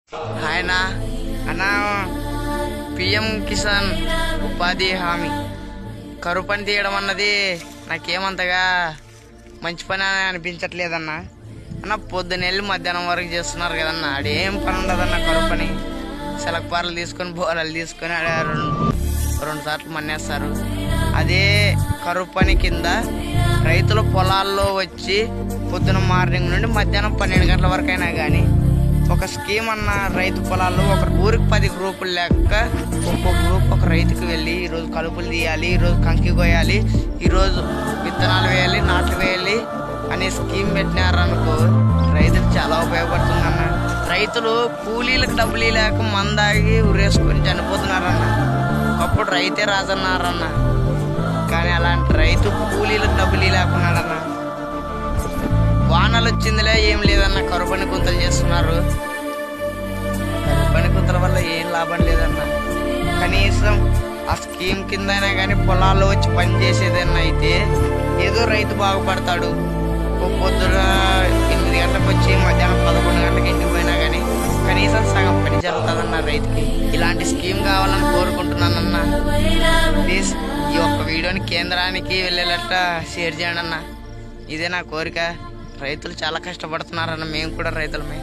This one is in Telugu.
ఆయన అన్న పిఎం కిసాన్ ఉపాధి హామీ కరువు పని తీయడం అన్నది నాకేమంతగా మంచి పని అని అనిపించట్లేదన్న. అన్న పొద్దునెళ్ళి మధ్యాహ్నం వరకు చేస్తున్నారు కదన్న, ఆడేం పని ఉండదన్న. కరువు పని సెలక్పార్లు తీసుకొని బోరాలు తీసుకొని ఆడ రెండు సార్లు మన్నేస్తారు. అదే కరువు పని కింద రైతుల పొలాల్లో వచ్చి పొద్దున మార్నింగ్ నుండి మధ్యాహ్నం 12 గంటల వరకు అయినా కానీ ఒక స్కీమ్ అన్న, రైతు పొలాల్లో ఒక ఊరికి 10 గ్రూపులు లెక్క ఒక్కో గ్రూప్ ఒక రైతుకి వెళ్ళి ఈరోజు కలుపులు తీయాలి, ఈరోజు కంకి కోయాలి, ఈరోజు విత్తనాలు వేయాలి, నాట్లు వేయాలి అనే స్కీమ్ పెట్టినారనుకో రైతులకు చాలా ఉపయోగపడుతుందన్న. రైతులు కూలీలకు డబ్బులు లేక మందాగి ఉరేసుకొని చనిపోతున్నారన్న. ఒకప్పుడు రైతే రాజన్నారన్న, కానీ అలాంటి రైతు కూలీలకు డబ్బులు లేకున్నాడన్న. వానలు వచ్చిందిలే ఏం లేదన్న, కరువు పని గుంతలు చేస్తున్నారు. కరువు పని గుంతల వల్ల ఏం లాభం లేదన్న. కనీసం ఆ స్కీమ్ కింద అయినా కానీ పొలాల్లో వచ్చి పని చేసేదన్నా అయితే ఏదో రైతు బాగుపడతాడు. పొద్దున 8 గంటలకు వచ్చి మధ్యాహ్నం 11 గంటలకు ఇంటికి పోయినా కానీ కనీసం సగం పని జరుగుతుందన్న రైతుకి. ఇలాంటి స్కీమ్ కావాలని కోరుకుంటున్నానన్న. ప్లీజ్ ఈ ఒక్క వీడియోని కేంద్రానికి వెళ్ళేటట్ట షేర్ చేయండి అన్న. ఇదే నా కోరిక. రైతులు చాలా కష్టపడుతున్నారన్న, మేము కూడా రైతులమే.